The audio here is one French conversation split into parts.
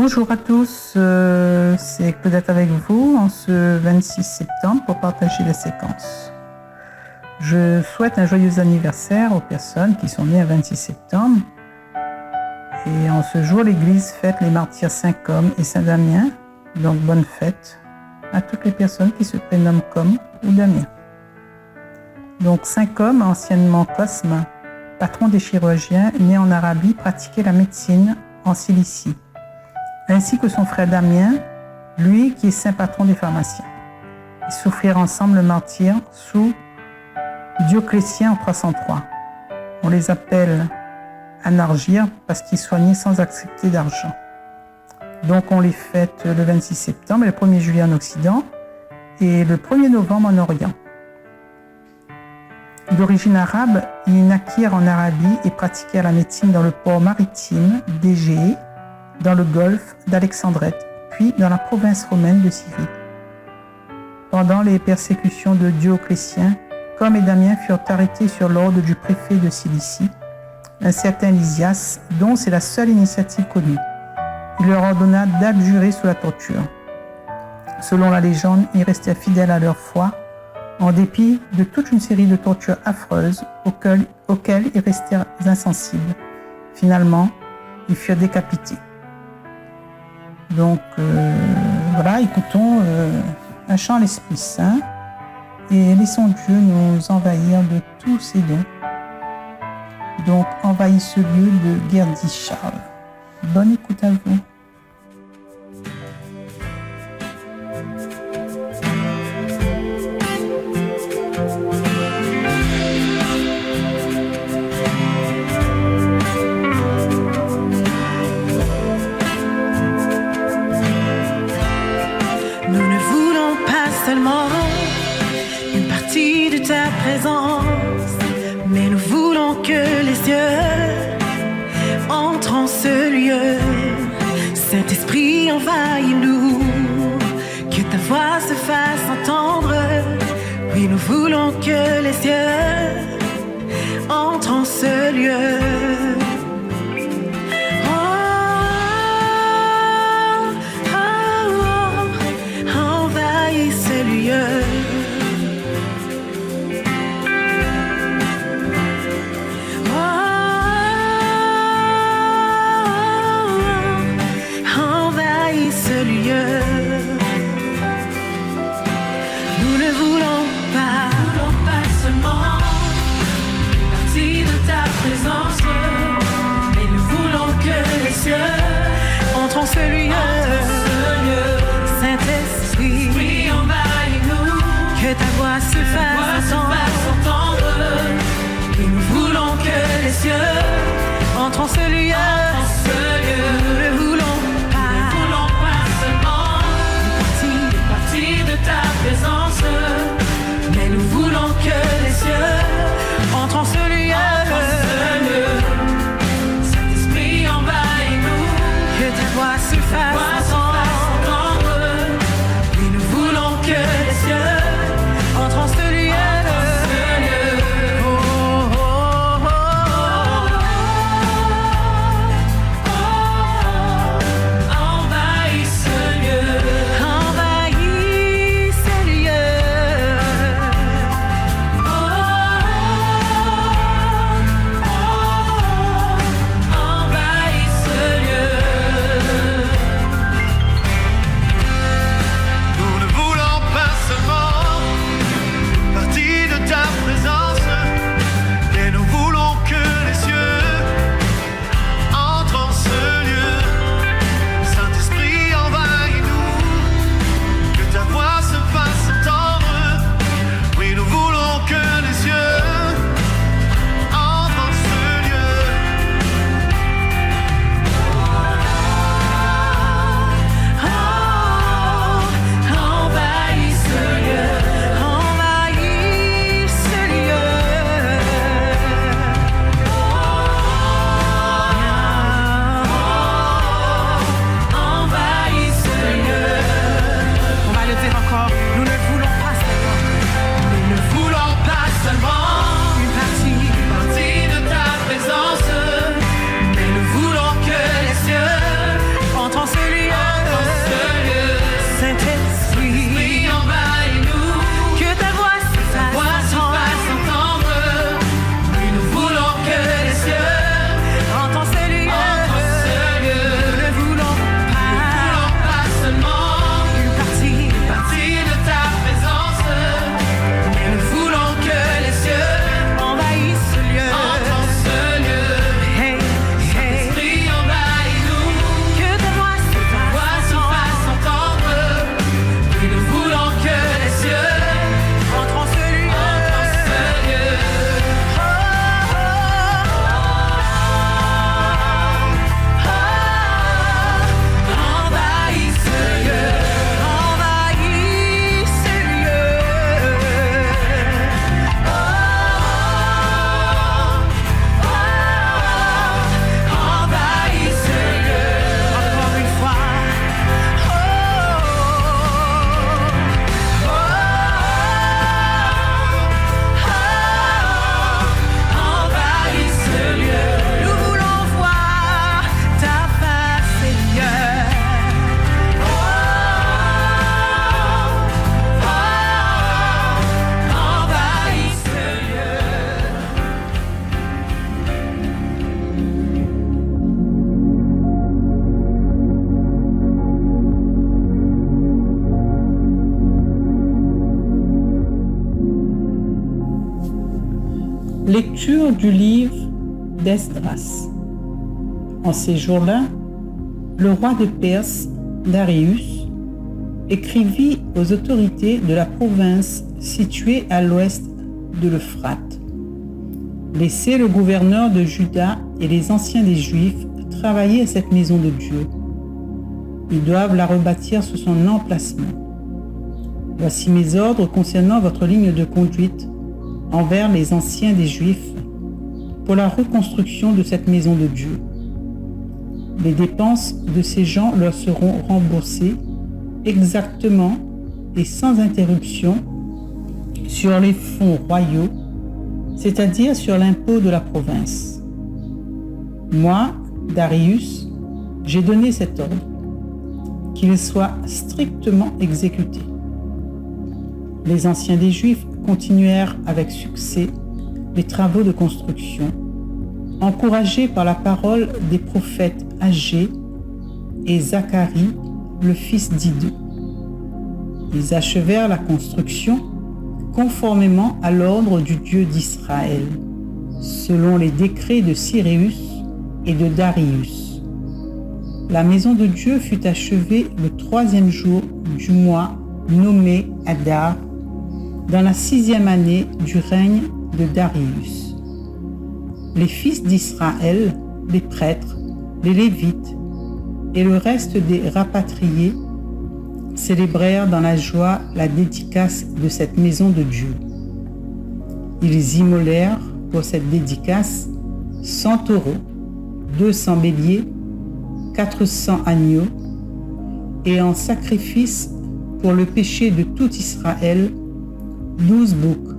Bonjour à tous, c'est Claudette avec vous en ce 26 septembre pour partager la séquence. Je souhaite un joyeux anniversaire aux personnes qui sont nées le 26 septembre. Et en ce jour, l'Église fête les martyrs Saint-Côme et Saint-Damien. Donc bonne fête à toutes les personnes qui se prénomment Côme ou Damien. Donc Saint-Côme, anciennement Cosme, patron des chirurgiens, né en Arabie, pratiquait la médecine en Cilicie, ainsi que son frère Damien, lui qui est saint patron des pharmaciens. Ils souffrirent ensemble le martyre sous Dioclétien en 303. On les appelle anargires parce qu'ils soignaient sans accepter d'argent. Donc on les fête le 26 septembre, le 1er juillet en Occident et le 1er novembre en Orient. D'origine arabe, ils naquirent en Arabie et pratiquèrent la médecine dans le port maritime d'Égée, dans le golfe d'Alexandrette, puis dans la province romaine de Syrie. Pendant les persécutions de Dioclétien, Côme et Damien furent arrêtés sur l'ordre du préfet de Cilicie, un certain Lysias, dont c'est la seule initiative connue. Il leur ordonna d'abjurer sous la torture. Selon la légende, ils restèrent fidèles à leur foi, en dépit de toute une série de tortures affreuses auxquelles ils restèrent insensibles. Finalement, ils furent décapités. Donc voilà, écoutons un chant à l'Esprit Saint et laissons Dieu nous envahir de tous ses dons. Donc envahis ce lieu de Gerdis Charles. Bonne écoute à vous. Nous ne voulons pas seulement une partie de ta présence, mais nous voulons que les cieux entrent en ce lieu. Saint-Esprit, envahis-nous, que ta voix se fasse entendre. Oui, nous voulons que les cieux entrent en ce lieu. Nous ne voulons pas seulement une partie de ta présence, mais nous voulons que les cieux entrent en ce lieu. Saint-Esprit, envahis-nous, que ta voix se fasse entendre. Et nous voulons que les cieux entrent en ce lieu. Nous ne voulons de ta présence, mais nous voulons que les cieux entrent en ce lieu. Saint-Esprit, envahis-nous, que ta voix se fasse entendre. Et nous voulons que les cieux entrent en ce lieu. Lecture du livre d'Esdras. En ces jours-là, le roi de Perse, Darius, écrivit aux autorités de la province située à l'ouest de l'Euphrate: Laissez le gouverneur de Juda et les anciens des Juifs travailler à cette maison de Dieu. Ils doivent la rebâtir sur son emplacement. Voici mes ordres concernant votre ligne de conduite envers les anciens des Juifs pour la reconstruction de cette maison de Dieu. Les dépenses de ces gens leur seront remboursées exactement et sans interruption sur les fonds royaux, c'est-à-dire sur l'impôt de la province. Moi, Darius, j'ai donné cet ordre, qu'il soit strictement exécuté. Les anciens des Juifs continuèrent avec succès les travaux de construction, encouragés par la parole des prophètes Agé et Zacharie, le fils d'Iddo. Ils achevèrent la construction conformément à l'ordre du Dieu d'Israël, selon les décrets de Cyréus et de Darius. La maison de Dieu fut achevée le 3e jour du mois nommé Adar, dans la 6e année du règne de Darius. Les fils d'Israël, les prêtres, les Lévites et le reste des rapatriés célébrèrent dans la joie la dédicace de cette maison de Dieu. Ils immolèrent pour cette dédicace 100 taureaux, 200 béliers, 400 agneaux, et en sacrifice pour le péché de tout Israël, 12 boucs,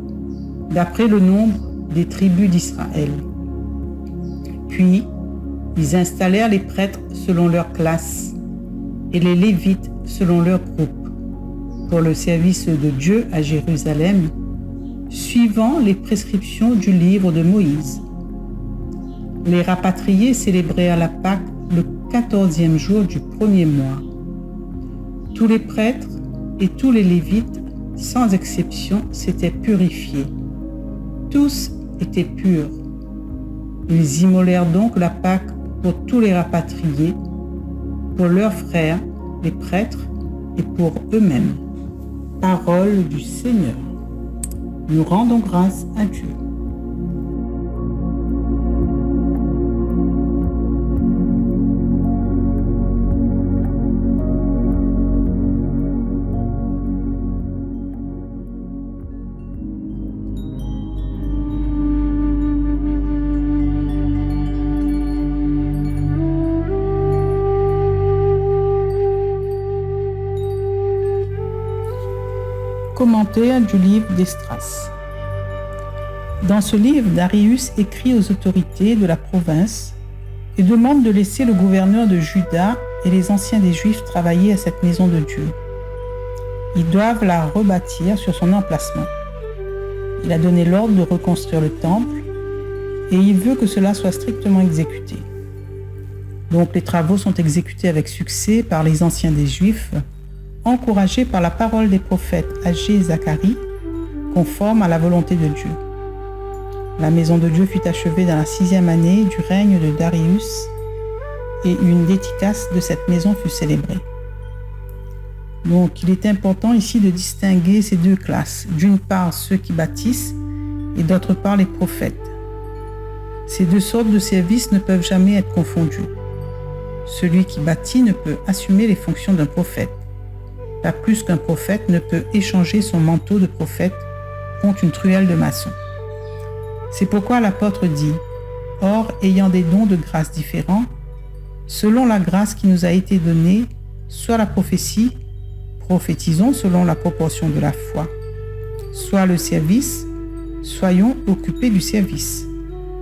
d'après le nombre des tribus d'Israël. Puis, ils installèrent les prêtres selon leur classe et les Lévites selon leur groupe pour le service de Dieu à Jérusalem, suivant les prescriptions du livre de Moïse. Les rapatriés célébrèrent la Pâque le 14e jour du 1er mois. Tous les prêtres et tous les Lévites, sans exception, s'étaient purifiés. Tous étaient purs. Ils immolèrent donc la Pâque pour tous les rapatriés, pour leurs frères, les prêtres, et pour eux-mêmes. Parole du Seigneur. Nous rendons grâce à Dieu. Commentaire du livre d'Esdras. Dans ce livre, Darius écrit aux autorités de la province et demande de laisser le gouverneur de Juda et les anciens des Juifs travailler à cette maison de Dieu. Ils doivent la rebâtir sur son emplacement. Il a donné l'ordre de reconstruire le temple et il veut que cela soit strictement exécuté. Donc les travaux sont exécutés avec succès par les anciens des Juifs, encouragés par la parole des prophètes Agé et Zacharie, conforme à la volonté de Dieu. La maison de Dieu fut achevée dans la 6e année du règne de Darius et une dédicace de cette maison fut célébrée. Donc il est important ici de distinguer ces deux classes, d'une part ceux qui bâtissent et d'autre part les prophètes. Ces deux sortes de services ne peuvent jamais être confondus. Celui qui bâtit ne peut assumer les fonctions d'un prophète. Pas plus qu'un prophète ne peut échanger son manteau de prophète contre une truelle de maçon. C'est pourquoi l'apôtre dit « Or, ayant des dons de grâce différents, selon la grâce qui nous a été donnée, soit la prophétie, prophétisons selon la proportion de la foi, soit le service, soyons occupés du service. »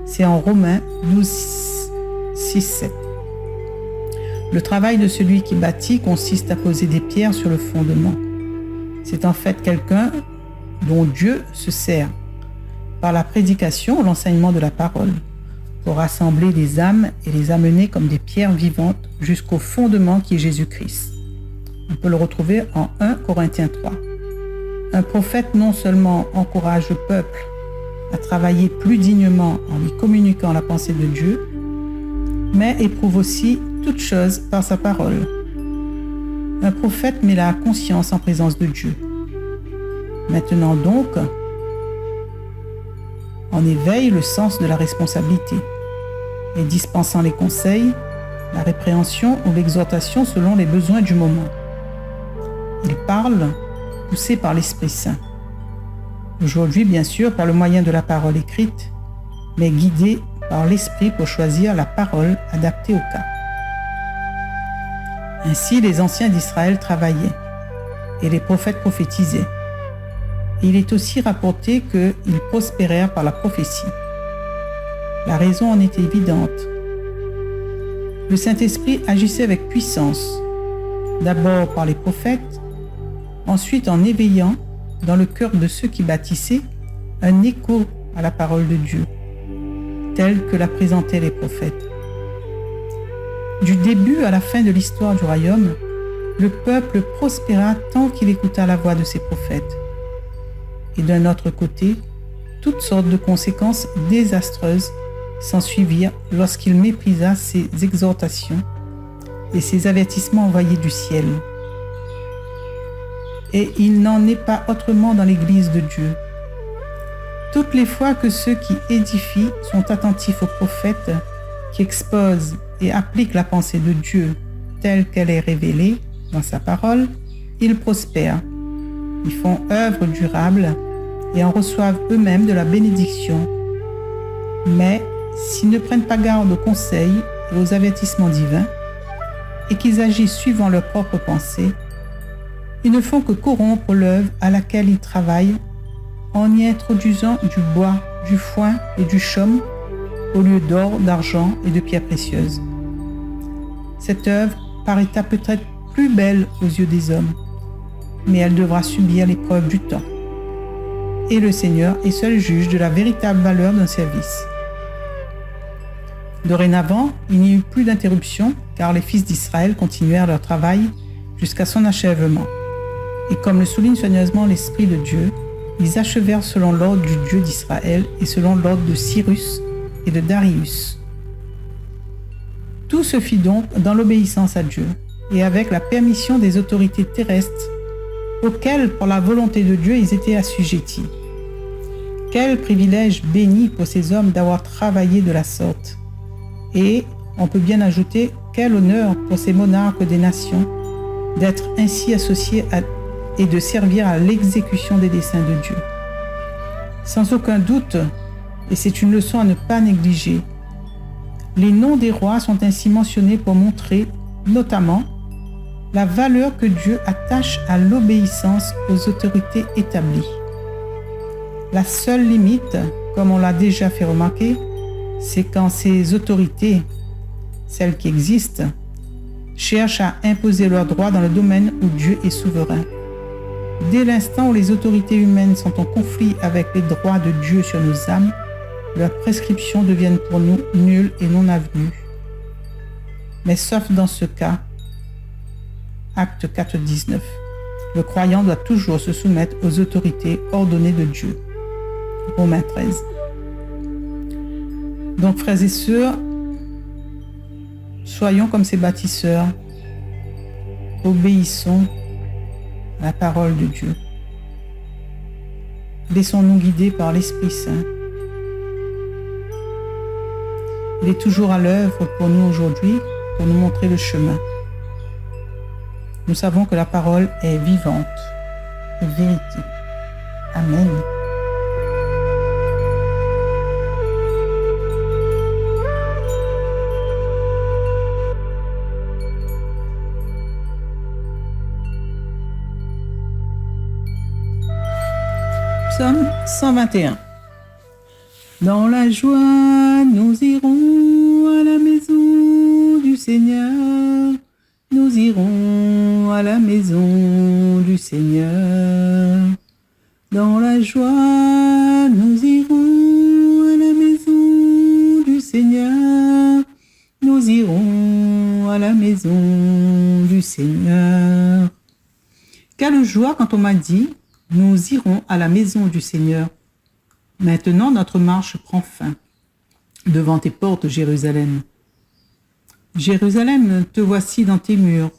C'est en Romains 12, 6, 7. Le travail de celui qui bâtit consiste à poser des pierres sur le fondement. C'est en fait quelqu'un dont Dieu se sert par la prédication ou l'enseignement de la parole pour rassembler les âmes et les amener comme des pierres vivantes jusqu'au fondement qui est Jésus-Christ. On peut le retrouver en 1 Corinthiens 3. Un prophète non seulement encourage le peuple à travailler plus dignement en lui communiquant la pensée de Dieu, mais éprouve aussi toute chose par sa parole. Un prophète met la conscience en présence de Dieu. Maintenant donc, en éveille le sens de la responsabilité et dispensant les conseils, la répréhension ou l'exhortation selon les besoins du moment. Il parle, poussé par l'Esprit Saint. Aujourd'hui, bien sûr, par le moyen de la parole écrite, mais guidé par l'Esprit pour choisir la parole adaptée au cas. Ainsi, les anciens d'Israël travaillaient et les prophètes prophétisaient. Et il est aussi rapporté qu'ils prospérèrent par la prophétie. La raison en était évidente. Le Saint-Esprit agissait avec puissance, d'abord par les prophètes, ensuite en éveillant dans le cœur de ceux qui bâtissaient un écho à la parole de Dieu, tel que la présentaient les prophètes. Du début à la fin de l'histoire du royaume, le peuple prospéra tant qu'il écouta la voix de ses prophètes. Et d'un autre côté, toutes sortes de conséquences désastreuses s'ensuivirent lorsqu'il méprisa ses exhortations et ses avertissements envoyés du ciel. Et il n'en est pas autrement dans l'Église de Dieu. Toutes les fois que ceux qui édifient sont attentifs aux prophètes, qui exposent et appliquent la pensée de Dieu telle qu'elle est révélée dans sa parole, ils prospèrent. Ils font œuvre durable et en reçoivent eux-mêmes de la bénédiction. Mais s'ils ne prennent pas garde aux conseils et aux avertissements divins, et qu'ils agissent suivant leurs propres pensées, ils ne font que corrompre l'œuvre à laquelle ils travaillent en y introduisant du bois, du foin et du chaume au lieu d'or, d'argent et de pierres précieuses. Cette œuvre paraîtra peut-être plus belle aux yeux des hommes, mais elle devra subir l'épreuve du temps. Et le Seigneur est seul juge de la véritable valeur d'un service. Dorénavant, il n'y eut plus d'interruption, car les fils d'Israël continuèrent leur travail jusqu'à son achèvement. Et comme le souligne soigneusement l'Esprit de Dieu, ils achevèrent selon l'ordre du Dieu d'Israël et selon l'ordre de Cyrus et de Darius. Tout se fit donc dans l'obéissance à Dieu et avec la permission des autorités terrestres auxquelles, pour la volonté de Dieu, ils étaient assujettis. Quel privilège béni pour ces hommes d'avoir travaillé de la sorte. Et, on peut bien ajouter, quel honneur pour ces monarques des nations d'être ainsi associés et de servir à l'exécution des desseins de Dieu. Sans aucun doute, et c'est une leçon à ne pas négliger, les noms des rois sont ainsi mentionnés pour montrer, notamment, la valeur que Dieu attache à l'obéissance aux autorités établies. La seule limite, comme on l'a déjà fait remarquer, c'est quand ces autorités, celles qui existent, cherchent à imposer leurs droits dans le domaine où Dieu est souverain. Dès l'instant où les autorités humaines sont en conflit avec les droits de Dieu sur nos âmes, leurs prescriptions deviennent pour nous nulles et non avenues. Mais sauf dans ce cas, Acte 4:19, le croyant doit toujours se soumettre aux autorités ordonnées de Dieu. Romains 13. Donc, frères et sœurs, soyons comme ces bâtisseurs, obéissons à la parole de Dieu. Laissons-nous guider par l'Esprit Saint. Il est toujours à l'œuvre pour nous aujourd'hui, pour nous montrer le chemin. Nous savons que la parole est vivante et vérité. Amen. Psaume 121. Dans la joie, nous irons à la maison du Seigneur. Nous irons à la maison du Seigneur. Dans la joie, nous irons à la maison du Seigneur. Nous irons à la maison du Seigneur. Quelle joie quand on m'a dit, nous irons à la maison du Seigneur. Maintenant, notre marche prend fin. Devant tes portes, Jérusalem. Jérusalem, te voici dans tes murs,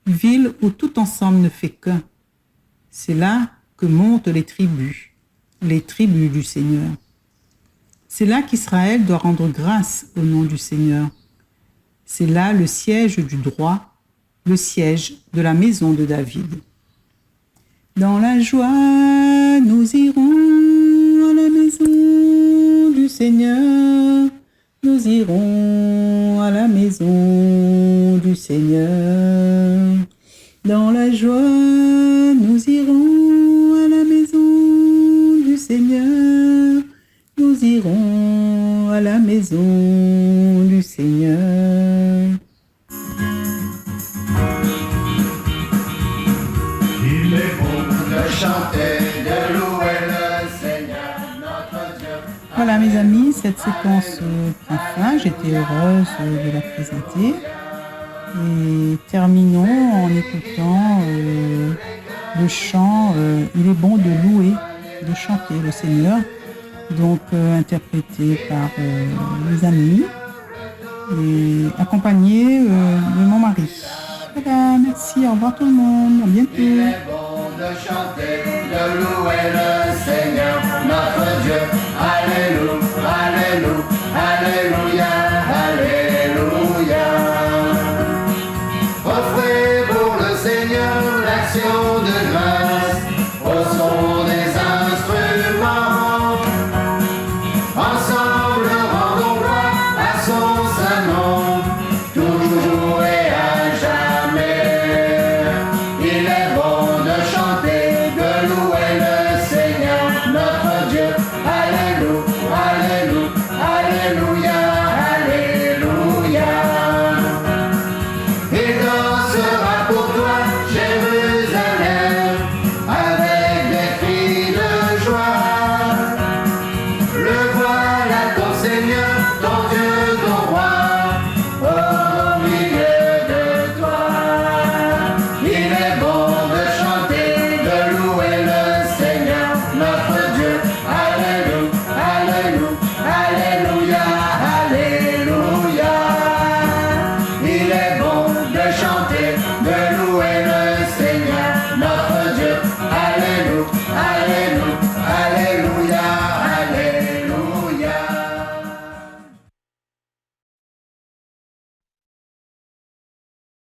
ville où tout ensemble ne fait qu'un. C'est là que montent les tribus du Seigneur. C'est là qu'Israël doit rendre grâce au nom du Seigneur. C'est là le siège du droit, le siège de la maison de David. Dans la joie, nous irons à la maison du Seigneur. Nous irons à la maison du Seigneur. Dans la joie, nous irons à la maison du Seigneur. Nous irons à la maison du Seigneur. Il est bon de chanter, de louer le Seigneur, notre Dieu. Voilà mes amis, cette séquence prend fin. J'étais heureuse de la présenter. Et terminons en écoutant le chant Il est bon de louer, de chanter le Seigneur, donc interprété par mes amis et accompagné de mon mari. Voilà, merci, au revoir tout le monde, à bientôt. Il est bon de chanter, de louer le